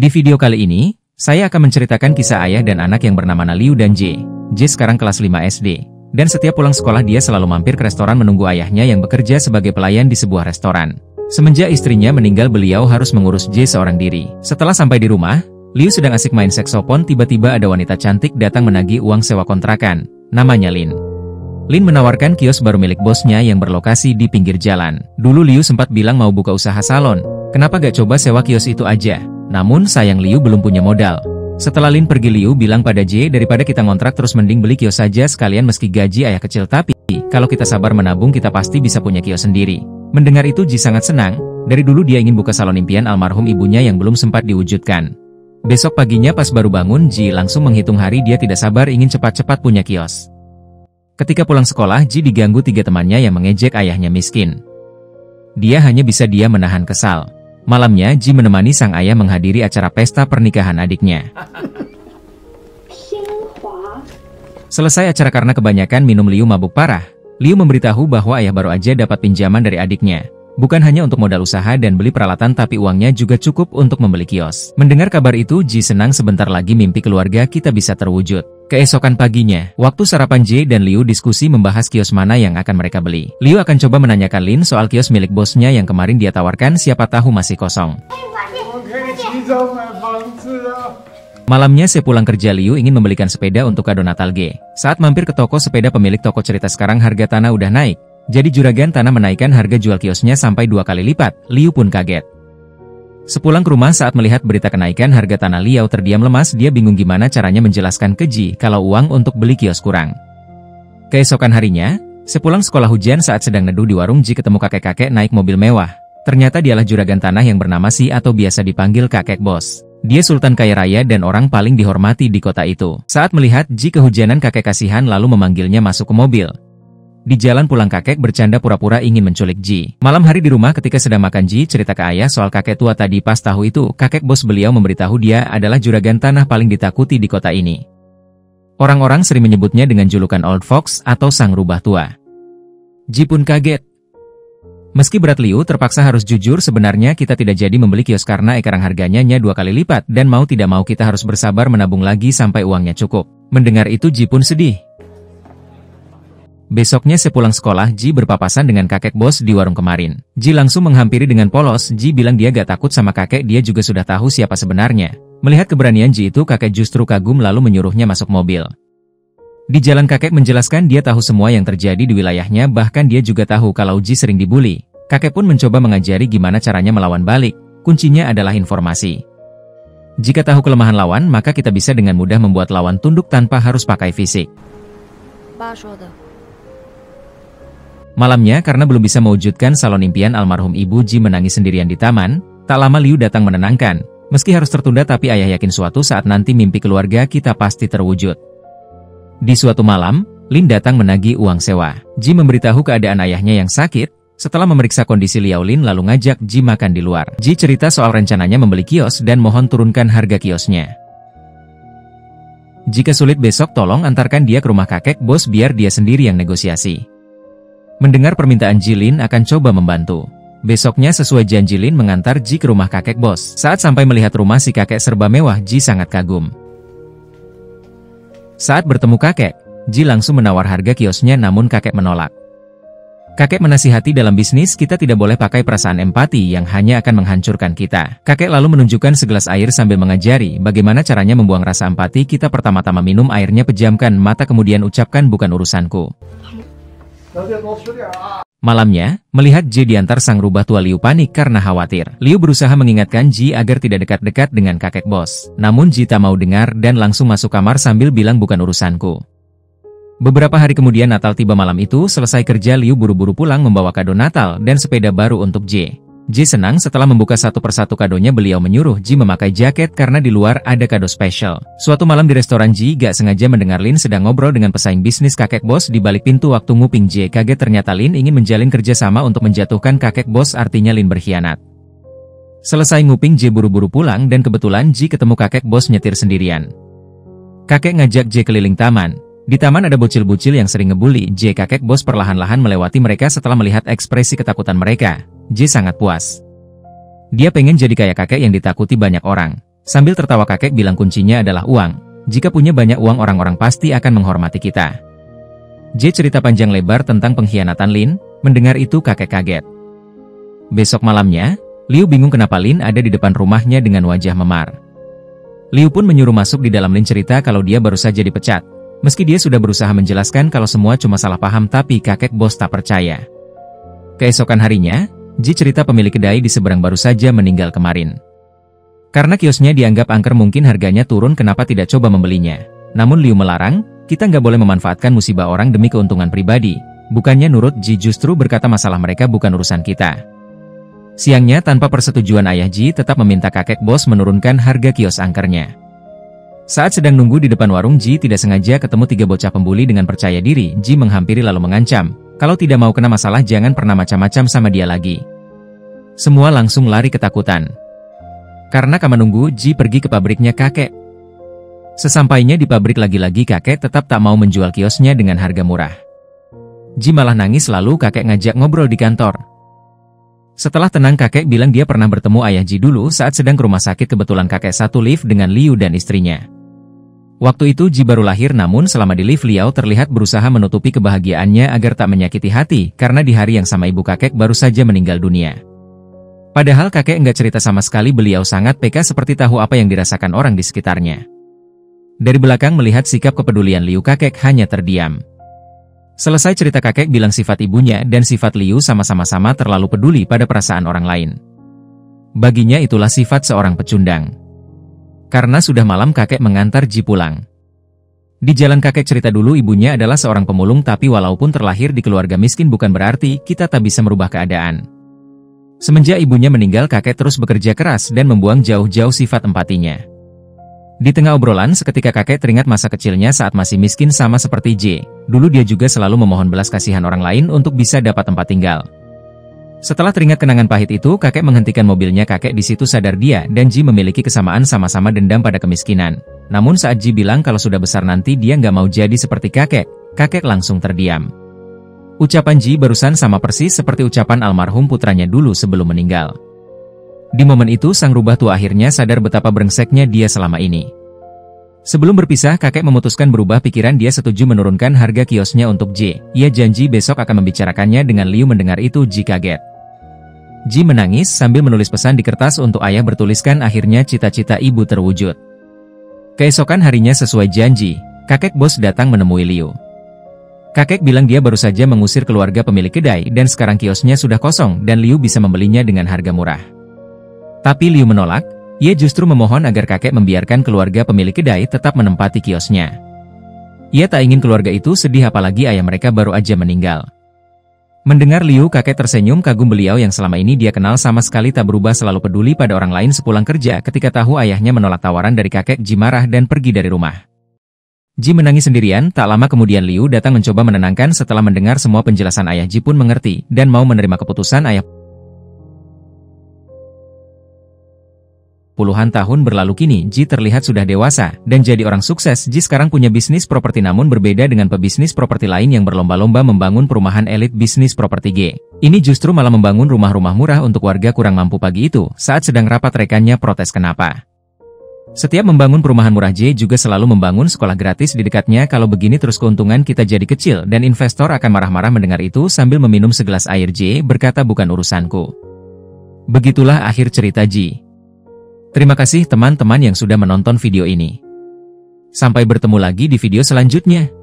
Di video kali ini, saya akan menceritakan kisah ayah dan anak yang bernama Liu dan J. J sekarang kelas 5 SD. Dan setiap pulang sekolah dia selalu mampir ke restoran menunggu ayahnya yang bekerja sebagai pelayan di sebuah restoran. Semenjak istrinya meninggal beliau harus mengurus J seorang diri. Setelah sampai di rumah, Liu sedang asik main saksofon, tiba-tiba ada wanita cantik datang menagih uang sewa kontrakan. Namanya Lin. Lin menawarkan kios baru milik bosnya yang berlokasi di pinggir jalan. Dulu Liu sempat bilang mau buka usaha salon. Kenapa gak coba sewa kios itu aja? Namun sayang Liu belum punya modal. Setelah Lin pergi, Liu bilang pada J, daripada kita ngontrak terus mending beli kios saja sekalian meski gaji ayah kecil, tapi kalau kita sabar menabung kita pasti bisa punya kios sendiri. Mendengar itu J sangat senang. Dari dulu dia ingin buka salon impian almarhum ibunya yang belum sempat diwujudkan. Besok paginya pas baru bangun, J langsung menghitung hari, dia tidak sabar ingin cepat-cepat punya kios. Ketika pulang sekolah, J diganggu 3 temannya yang mengejek ayahnya miskin. Dia hanya bisa diam menahan kesal. Malamnya, J menemani sang ayah menghadiri acara pesta pernikahan adiknya. Selesai acara karena kebanyakan minum, Liu mabuk parah. Liu memberitahu bahwa ayah baru aja dapat pinjaman dari adiknya. Bukan hanya untuk modal usaha dan beli peralatan, tapi uangnya juga cukup untuk membeli kios. Mendengar kabar itu, J senang, sebentar lagi mimpi keluarga kita bisa terwujud. Keesokan paginya, waktu sarapan, J dan Liu diskusi membahas kios mana yang akan mereka beli. Liu akan coba menanyakan Lin soal kios milik bosnya yang kemarin dia tawarkan, siapa tahu masih kosong. Malamnya sepulang kerja, Liu ingin membelikan sepeda untuk kado Natal G. Saat mampir ke toko sepeda, pemilik toko cerita sekarang harga tanah udah naik. Jadi juragan tanah menaikkan harga jual kiosnya sampai 2 kali lipat. Liu pun kaget. Sepulang ke rumah saat melihat berita kenaikan harga tanah, Liu terdiam lemas, dia bingung gimana caranya menjelaskan ke J kalau uang untuk beli kios kurang. Keesokan harinya, sepulang sekolah hujan saat sedang neduh di warung, J ketemu kakek-kakek naik mobil mewah. Ternyata dialah juragan tanah yang bernama Si atau biasa dipanggil kakek bos. Dia sultan kaya raya dan orang paling dihormati di kota itu. Saat melihat J kehujanan, kakek kasihan lalu memanggilnya masuk ke mobil. Di jalan pulang, kakek bercanda pura-pura ingin menculik J. Malam hari di rumah ketika sedang makan, J cerita ke ayah soal kakek tua tadi. Pas tahu itu, kakek bos beliau memberitahu dia adalah juragan tanah paling ditakuti di kota ini. Orang-orang sering menyebutnya dengan julukan Old Fox atau sang rubah tua. J pun kaget. Meski berat, Liu terpaksa harus jujur, sebenarnya kita tidak jadi membeli kios karena ekarang harganya 2 kali lipat dan mau tidak mau kita harus bersabar menabung lagi sampai uangnya cukup. Mendengar itu J pun sedih. Besoknya sepulang sekolah, J berpapasan dengan kakek bos di warung kemarin. J langsung menghampiri dengan polos. J bilang dia gak takut sama kakek, dia juga sudah tahu siapa sebenarnya. Melihat keberanian J itu, kakek justru kagum lalu menyuruhnya masuk mobil. Di jalan kakek menjelaskan dia tahu semua yang terjadi di wilayahnya, bahkan dia juga tahu kalau J sering dibully. Kakek pun mencoba mengajari gimana caranya melawan balik. Kuncinya adalah informasi. Jika tahu kelemahan lawan, maka kita bisa dengan mudah membuat lawan tunduk tanpa harus pakai fisik. Malamnya karena belum bisa mewujudkan salon impian almarhum ibu, J menangis sendirian di taman. Tak lama Liu datang menenangkan. Meski harus tertunda, tapi ayah yakin suatu saat nanti mimpi keluarga kita pasti terwujud. Di suatu malam, Lin datang menagih uang sewa. J memberitahu keadaan ayahnya yang sakit. Setelah memeriksa kondisi Liao, Lin lalu ngajak J makan di luar. J cerita soal rencananya membeli kios dan mohon turunkan harga kiosnya. Jika sulit besok tolong antarkan dia ke rumah kakek bos biar dia sendiri yang negosiasi. Mendengar permintaan J, Lin akan coba membantu. Besoknya sesuai janji, Lin mengantar J ke rumah kakek bos. Saat sampai melihat rumah si kakek serba mewah, J sangat kagum. Saat bertemu kakek, J langsung menawar harga kiosnya, namun kakek menolak. Kakek menasihati dalam bisnis kita tidak boleh pakai perasaan empati yang hanya akan menghancurkan kita. Kakek lalu menunjukkan segelas air sambil mengajari bagaimana caranya membuang rasa empati kita. Pertama-tama minum airnya, pejamkan mata kemudian ucapkan bukan urusanku. Malamnya, melihat J diantar sang rubah tua, Liu panik karena khawatir. Liu berusaha mengingatkan J agar tidak dekat-dekat dengan kakek bos. Namun J tak mau dengar dan langsung masuk kamar sambil bilang bukan urusanku. Beberapa hari kemudian Natal tiba. Malam itu selesai kerja, Liu buru-buru pulang membawa kado Natal dan sepeda baru untuk J. J senang setelah membuka satu persatu kadonya. Beliau menyuruh J memakai jaket karena di luar ada kado spesial. Suatu malam di restoran, J gak sengaja mendengar Lin sedang ngobrol dengan pesaing bisnis kakek bos di balik pintu. Waktu nguping, J kaget, ternyata Lin ingin menjalin kerjasama untuk menjatuhkan kakek bos, artinya Lin berkhianat. Selesai nguping, J buru-buru pulang dan kebetulan J ketemu kakek bos nyetir sendirian. Kakek ngajak J keliling taman. Di taman ada bocil-bocil yang sering ngebully J. Kakek bos perlahan-lahan melewati mereka setelah melihat ekspresi ketakutan mereka. J sangat puas. Dia pengen jadi kayak kakek yang ditakuti banyak orang. Sambil tertawa kakek bilang kuncinya adalah uang. Jika punya banyak uang orang-orang pasti akan menghormati kita. J cerita panjang lebar tentang pengkhianatan Lin. Mendengar itu kakek kaget. Besok malamnya, Liu bingung kenapa Lin ada di depan rumahnya dengan wajah memar. Liu pun menyuruh masuk di dalam. Lin cerita kalau dia baru saja dipecat. Meski dia sudah berusaha menjelaskan kalau semua cuma salah paham, tapi kakek bos tak percaya. Keesokan harinya, Ji cerita pemilik kedai di seberang baru saja meninggal kemarin. Karena kiosnya dianggap angker, mungkin harganya turun, kenapa tidak coba membelinya. Namun Liu melarang, kita nggak boleh memanfaatkan musibah orang demi keuntungan pribadi. Bukannya nurut, Ji justru berkata masalah mereka bukan urusan kita. Siangnya tanpa persetujuan ayah, Ji tetap meminta kakek bos menurunkan harga kios angkernya. Saat sedang nunggu di depan warung, Ji tidak sengaja ketemu 3 bocah pembuli. Dengan percaya diri, Ji menghampiri lalu mengancam, kalau tidak mau kena masalah jangan pernah macam-macam sama dia lagi. Semua langsung lari ketakutan. Karena kama nunggu, Ji pergi ke pabriknya kakek. Sesampainya di pabrik, lagi-lagi kakek tetap tak mau menjual kiosnya dengan harga murah. Ji malah nangis, lalu kakek ngajak ngobrol di kantor. Setelah tenang, kakek bilang dia pernah bertemu ayah Ji dulu saat sedang ke rumah sakit. Kebetulan kakek satu lift dengan Liu dan istrinya. Waktu itu Ji baru lahir, namun selama di lift Liu terlihat berusaha menutupi kebahagiaannya agar tak menyakiti hati, karena di hari yang sama ibu kakek baru saja meninggal dunia. Padahal kakek enggak cerita sama sekali, beliau sangat peka seperti tahu apa yang dirasakan orang di sekitarnya. Dari belakang melihat sikap kepedulian Liu, kakek hanya terdiam. Selesai cerita, kakek bilang sifat ibunya dan sifat Liu sama-sama terlalu peduli pada perasaan orang lain. Baginya itulah sifat seorang pecundang. Karena sudah malam, kakek mengantar Ji pulang. Di jalan kakek cerita dulu ibunya adalah seorang pemulung, tapi walaupun terlahir di keluarga miskin bukan berarti kita tak bisa merubah keadaan. Semenjak ibunya meninggal, kakek terus bekerja keras dan membuang jauh-jauh sifat empatinya. Di tengah obrolan seketika kakek teringat masa kecilnya saat masih miskin sama seperti J. Dulu dia juga selalu memohon belas kasihan orang lain untuk bisa dapat tempat tinggal. Setelah teringat kenangan pahit itu, kakek menghentikan mobilnya. Kakek di situ sadar dia dan Ji memiliki kesamaan, sama-sama dendam pada kemiskinan. Namun saat Ji bilang kalau sudah besar nanti dia nggak mau jadi seperti kakek, kakek langsung terdiam. Ucapan Ji barusan sama persis seperti ucapan almarhum putranya dulu sebelum meninggal. Di momen itu sang rubah tua akhirnya sadar betapa brengseknya dia selama ini. Sebelum berpisah, kakek memutuskan berubah pikiran. Dia setuju menurunkan harga kiosnya untuk Ji. Ia janji besok akan membicarakannya dengan Liu. Mendengar itu Ji kaget. Ji menangis sambil menulis pesan di kertas untuk ayah bertuliskan, akhirnya cita-cita ibu terwujud. Keesokan harinya sesuai janji, kakek bos datang menemui Liu. Kakek bilang dia baru saja mengusir keluarga pemilik kedai dan sekarang kiosnya sudah kosong dan Liu bisa membelinya dengan harga murah. Tapi Liu menolak, ia justru memohon agar kakek membiarkan keluarga pemilik kedai tetap menempati kiosnya. Ia tak ingin keluarga itu sedih, apalagi ayah mereka baru aja meninggal. Mendengar Liu, kakek tersenyum kagum. Beliau yang selama ini dia kenal sama sekali tak berubah, selalu peduli pada orang lain. Sepulang kerja, ketika tahu ayahnya menolak tawaran dari kakek, Ji marah dan pergi dari rumah. Ji menangis sendirian. Tak lama kemudian Liu datang mencoba menenangkan. Setelah mendengar semua penjelasan ayah, Ji pun mengerti dan mau menerima keputusan ayah. Puluhan tahun berlalu, kini Ji terlihat sudah dewasa dan jadi orang sukses. Ji sekarang punya bisnis properti, namun berbeda dengan pebisnis properti lain yang berlomba-lomba membangun perumahan elit. Bisnis properti G ini justru malah membangun rumah-rumah murah untuk warga kurang mampu. Pagi itu saat sedang rapat, rekannya protes kenapa setiap membangun perumahan murah J juga selalu membangun sekolah gratis di dekatnya. Kalau begini terus keuntungan kita jadi kecil dan investor akan marah-marah. Mendengar itu sambil meminum segelas air, J berkata bukan urusanku. Begitulah akhir cerita Ji. Terima kasih teman-teman yang sudah menonton video ini. Sampai bertemu lagi di video selanjutnya.